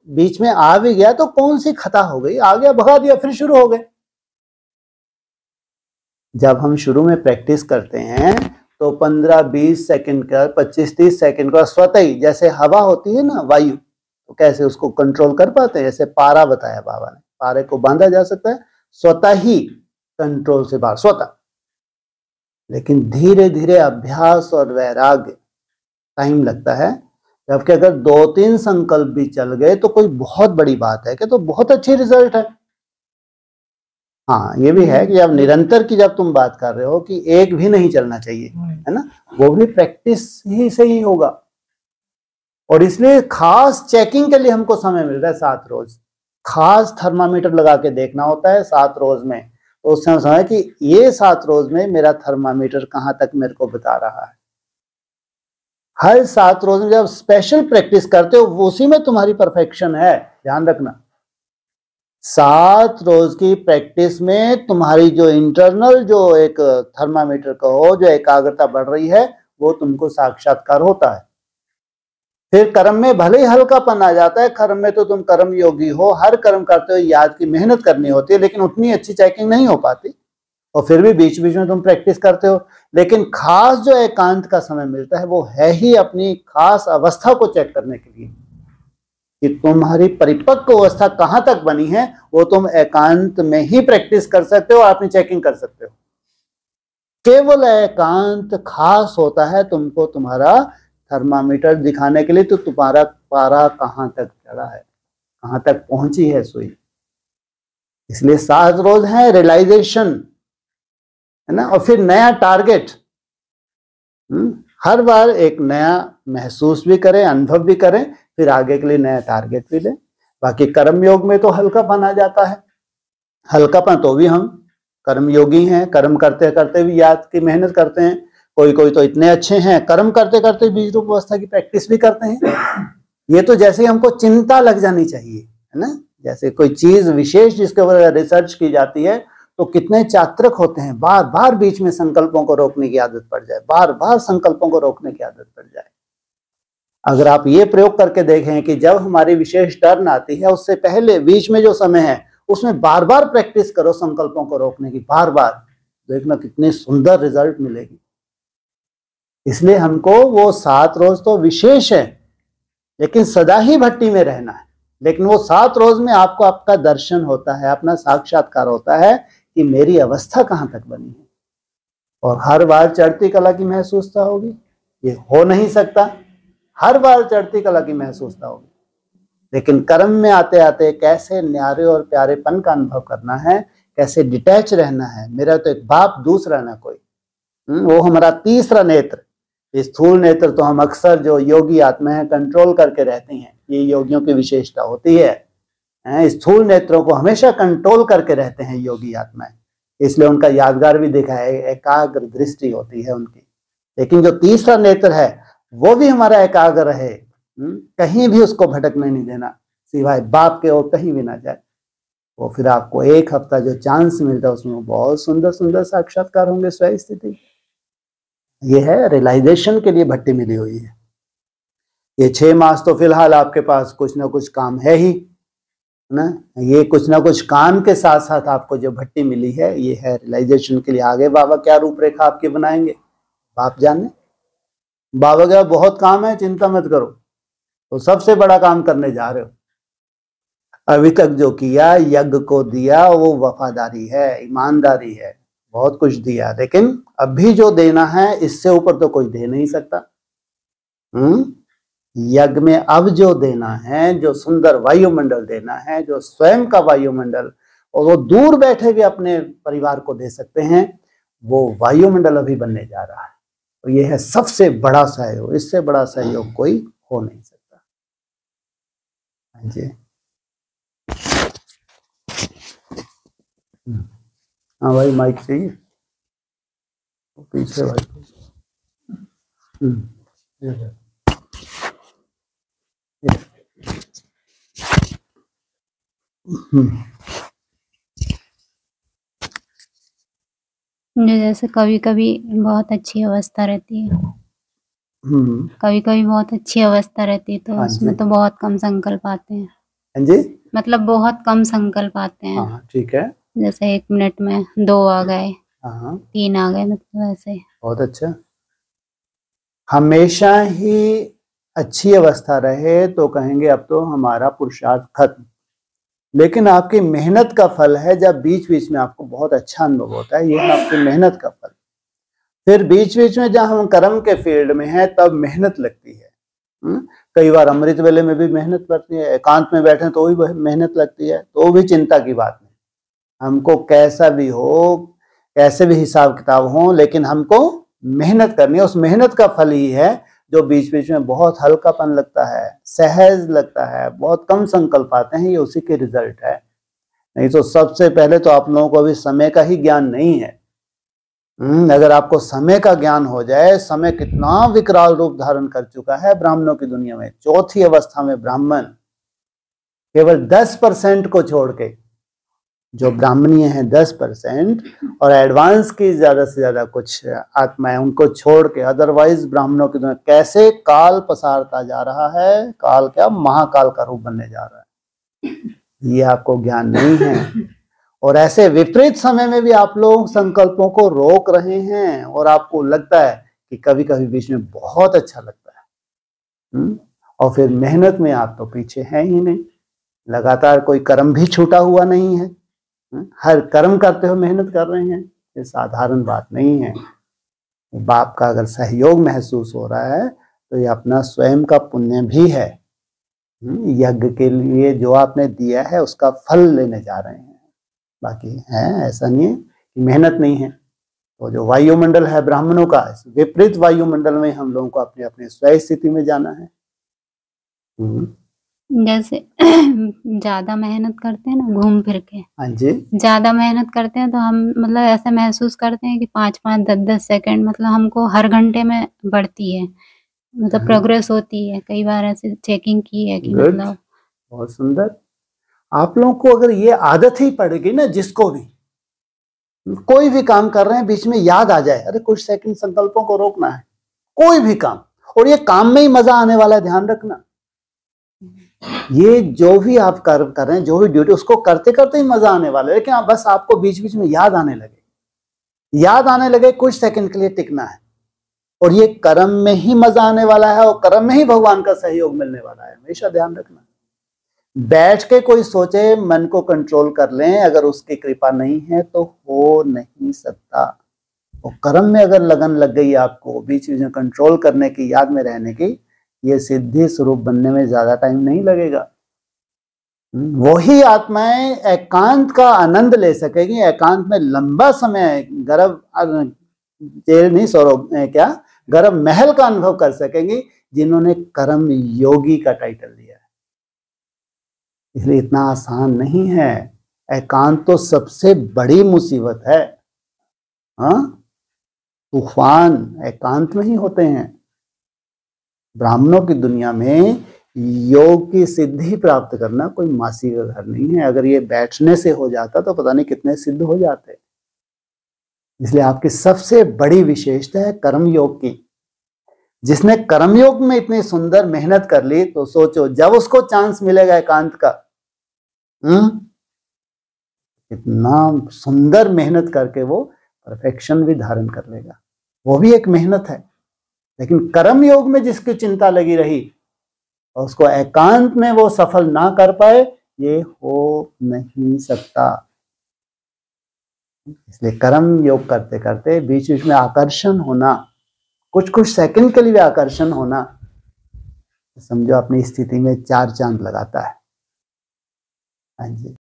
बीच में आ भी गया तो कौन सी खता हो गई, आ गया भगा दिया फिर शुरू हो गए। जब हम शुरू में प्रैक्टिस करते हैं तो 15-20 सेकंड का, 25-30 सेकंड का स्वतः ही, जैसे हवा होती है ना वायु, तो कैसे उसको कंट्रोल कर पाते हैं, जैसे पारा बताया बाबा ने, पारे को बांधा जा सकता है स्वतः ही कंट्रोल से बाहर, स्वतः। लेकिन धीरे धीरे अभ्यास और वैराग्य टाइम लगता है। जबकि अगर 2-3 संकल्प भी चल गए तो कोई बहुत बड़ी बात है कि तो बहुत अच्छी रिजल्ट है। हाँ ये भी है कि जब निरंतर की जब तुम बात कर रहे हो कि एक भी नहीं चलना चाहिए, है ना, वो भी प्रैक्टिस ही से ही होगा। और इसलिए खास चेकिंग के लिए हमको समय मिल रहा है 7 रोज, खास थर्मामीटर लगा के देखना होता है 7 रोज में, तो उस समय कि ये 7 रोज में मेरा थर्मामीटर कहाँ तक मेरे को बता रहा है। हर 7 रोज में जब स्पेशल प्रैक्टिस करते हो उसी में तुम्हारी परफेक्शन है, ध्यान रखना। 7 रोज की प्रैक्टिस में तुम्हारी जो इंटरनल जो एक थर्मामीटर कहो, जो एकाग्रता बढ़ रही है, वो तुमको साक्षात्कार होता है। फिर कर्म में भले ही हल्कापन आ जाता है, कर्म में तो तुम कर्म योगी हो, हर कर्म करते हो याद की मेहनत करनी होती है, लेकिन उतनी अच्छी चेकिंग नहीं हो पाती, और फिर भी बीच बीच में तुम प्रैक्टिस करते हो। लेकिन खास जो एकांत का समय मिलता है वो है ही अपनी खास अवस्था को चेक करने के लिए कि तुम्हारी परिपक्व अवस्था कहां तक बनी है, वो तुम एकांत में ही प्रैक्टिस कर सकते हो, अपनी चेकिंग कर सकते हो। केवल एकांत खास होता है तुमको तुम्हारा थर्मामीटर दिखाने के लिए, तो तुम्हारा पारा कहां तक चढ़ा है, कहां तक पहुंची है सुई। इसलिए 7 रोज है रियलाइजेशन, है ना, और फिर नया टारगेट। हर बार एक नया महसूस भी करें, अनुभव भी करें, फिर आगे के लिए नया टारगेट भी लें। बाकी कर्म योग में तो हल्कापन आ जाता है, हल्कापन तो भी हम कर्म योगी हैं, कर्म करते करते भी याद की मेहनत करते हैं। कोई कोई तो इतने अच्छे हैं कर्म करते करते बीज रूप अवस्था की प्रैक्टिस भी करते हैं। ये तो जैसे हमको चिंता लग जानी चाहिए, है ना, जैसे कोई चीज विशेष जिसके ऊपर रिसर्च की जाती है तो कितने चात्रक होते हैं, बार बार बीच में संकल्पों को रोकने की आदत पड़ जाए, बार बार संकल्पों को रोकने की आदत पड़ जाए। अगर आप ये प्रयोग करके देखें कि जब हमारी विशेष टर्न आती है उससे पहले बीच में जो समय है उसमें बार बार प्रैक्टिस करो संकल्पों को रोकने की, बार बार, देखना कितनी सुंदर रिजल्ट मिलेगी। इसलिए हमको वो 7 रोज तो विशेष है, लेकिन सदा ही भट्टी में रहना है। लेकिन वो 7 रोज में आपको आपका दर्शन होता है, अपना साक्षात्कार होता है कि मेरी अवस्था कहां तक बनी है। और हर बार चढ़ती कला की महसूसता होगी, ये हो नहीं सकता, हर बार चढ़ती कला की महसूसता होगी। लेकिन कर्म में आते आते कैसे न्यारे और प्यारेपन का अनुभव करना है, कैसे डिटैच रहना है। मेरा तो एक बाप दूसरा ना कोई, वो हमारा तीसरा नेत्र। स्थूल नेत्र तो हम अक्सर जो योगी आत्मा है कंट्रोल करके रहती हैं, ये योगियों की विशेषता होती है। स्थूल नेत्रों को हमेशा कंट्रोल करके रहते हैं योगी आत्माएं, इसलिए उनका यादगार भी देखा है, एकाग्र दृष्टि होती है उनकी। लेकिन जो तीसरा नेत्र है वो भी हमारा एकाग्र रहे, कहीं भी उसको भटकने नहीं देना, सिवाय बाप के और कहीं भी ना जाए। वो फिर आपको 1 हफ्ता जो चांस मिलता है उसमें बहुत सुंदर सुंदर साक्षात्कार होंगे, स्वयं स्थिति। ये है रियलाइजेशन के लिए भट्टी मिली हुई है। ये 6 मास तो फिलहाल आपके पास कुछ ना कुछ काम है ही ना, ये कुछ ना कुछ काम के साथ साथ आपको जो भट्टी मिली है ये है रियलाइजेशन के लिए। आगे बाबा क्या रूपरेखा आपकी बनाएंगे आप जाने, बाबा का बहुत काम है, चिंता मत करो, तो सबसे बड़ा काम करने जा रहे हो। अभी तक जो किया, यज्ञ को दिया, वो वफादारी है, ईमानदारी है, बहुत कुछ दिया, लेकिन अभी जो देना है इससे ऊपर तो कोई दे नहीं सकता। यज्ञ में अब जो देना है, जो सुंदर वायुमंडल देना है, जो स्वयं का वायुमंडल, और वो दूर बैठे भी अपने परिवार को दे सकते हैं, वो वायुमंडल अभी बनने जा रहा है। तो ये है सबसे बड़ा सहयोग, इससे बड़ा सहयोग कोई हो नहीं सकता। जी हाँ भाई, माइक चाहिए पीछे भाई। जैसे कभी कभी बहुत अच्छी अवस्था रहती है, कभी कभी बहुत अच्छी अवस्था रहती है, तो उसमें तो बहुत कम संकल्प आते हैं। हाँ जी, मतलब बहुत कम संकल्प आते हैं। हाँ ठीक है। जैसे 1 मिनट में 2 आ गए, हाँ 3 आ गए, मतलब ऐसे। बहुत अच्छा। हमेशा ही अच्छी अवस्था रहे तो कहेंगे अब तो हमारा पुरुषार्थ खत्म, लेकिन आपकी मेहनत का फल है जब बीच बीच में आपको बहुत अच्छा अनुभव होता है, ये है आपकी मेहनत का फल। फिर बीच बीच में जब हम कर्म के फील्ड में हैं तब मेहनत लगती है। कई बार अमृत वेले में भी मेहनत पड़ती है, एकांत में बैठे तो भी मेहनत लगती है, तो भी चिंता की बात नहीं। हमको कैसा भी हो, कैसे भी हिसाब किताब हो, लेकिन हमको मेहनत करनी है। उस मेहनत का फल ही है जो बीच बीच में बहुत हल्कापन लगता है, सहज लगता है, बहुत कम संकल्प आते हैं, ये उसी के रिजल्ट है। नहीं तो सबसे पहले तो आप लोगों को अभी समय का ही ज्ञान नहीं है। अगर आपको समय का ज्ञान हो जाए, समय कितना विकराल रूप धारण कर चुका है ब्राह्मणों की दुनिया में। चौथी अवस्था में ब्राह्मण केवल 10% को छोड़ के, जो ब्राह्मणीय हैं 10% और एडवांस की ज्यादा से ज्यादा कुछ आत्माएं, उनको छोड़ के अदरवाइज ब्राह्मणों की दुनिया कैसे काल पसारता जा रहा है। काल क्या, महाकाल का रूप बनने जा रहा है, ये आपको ज्ञान नहीं है। और ऐसे विपरीत समय में भी आप लोग संकल्पों को रोक रहे हैं और आपको लगता है कि कभी कभी बीच में बहुत अच्छा लगता है। और फिर मेहनत में आप तो पीछे हैं ही नहीं, लगातार कोई कर्म भी छूटा हुआ नहीं है, हर कर्म करते हुए मेहनत कर रहे हैं। ये साधारण बात नहीं है। बाप का अगर सहयोग महसूस हो रहा है तो ये अपना स्वयं का पुण्य भी है। यज्ञ के लिए जो आपने दिया है उसका फल लेने जा रहे हैं, बाकी है ऐसा नहीं है कि मेहनत नहीं है। तो जो वायुमंडल है ब्राह्मणों का, विपरीत वायुमंडल में हम लोगों को अपने अपने स्वयं स्थिति में जाना है। जैसे ज्यादा मेहनत करते हैं ना घूम फिर के, हाँ जी, ज्यादा मेहनत करते हैं तो हम मतलब ऐसा महसूस करते हैं कि 5-5, 10-10 सेकंड मतलब हमको हर घंटे में बढ़ती है, मतलब प्रोग्रेस होती है। कई बार ऐसे चेकिंग की है कि मतलब बहुत सुंदर। आप लोगों को अगर ये आदत ही पड़ेगी ना, जिसको भी कोई भी काम कर रहे हैं बीच में याद आ जाए, अरे कुछ सेकंड संकल्पों को रोकना है, कोई भी काम, और ये काम में ही मजा आने वाला है, ध्यान रखना। ये जो भी आप कर रहे हैं, जो भी ड्यूटी, उसको करते करते ही मजा आने वाला है, लेकिन बस आपको बीच बीच में याद आने लगे, कुछ सेकंड के लिए टिकना है। और ये कर्म में ही मजा आने वाला है और कर्म में ही भगवान का सहयोग मिलने वाला है, हमेशा ध्यान रखना। बैठ के कोई सोचे मन को कंट्रोल कर लें, अगर उसकी कृपा नहीं है तो हो नहीं सकता। और कर्म में अगर लगन लग गई आपको, बीच बीच में कंट्रोल करने की, याद में रहने की, ये सिद्धि स्वरूप बनने में ज्यादा टाइम नहीं लगेगा। वही आत्माएं एकांत का आनंद ले सकेगी, एकांत में लंबा समय गर्भ जेल नहीं सौरभ क्या गर्भ महल का अनुभव कर सकेंगी, जिन्होंने कर्म योगी का टाइटल लिया है। इसलिए इतना आसान नहीं है। एकांत तो सबसे बड़ी मुसीबत है। हाँ, तूफान एकांत में ही होते हैं। ब्राह्मणों की दुनिया में योग की सिद्धि प्राप्त करना कोई मासी का घर नहीं है। अगर ये बैठने से हो जाता तो पता नहीं कितने सिद्ध हो जाते। इसलिए आपकी सबसे बड़ी विशेषता है कर्म योग की। जिसने कर्मयोग में इतनी सुंदर मेहनत कर ली, तो सोचो जब उसको चांस मिलेगा एकांत का, इतना सुंदर मेहनत करके वो परफेक्शन भी धारण कर लेगा। वो भी एक मेहनत है। लेकिन कर्म योग में जिसकी चिंता लगी रही और उसको एकांत में वो सफल ना कर पाए, ये हो नहीं सकता। इसलिए कर्म योग करते करते बीच बीच में आकर्षण होना, कुछ कुछ सेकंड के लिए आकर्षण होना, समझो अपनी स्थिति में 4 चांद लगाता है। हाँ जी।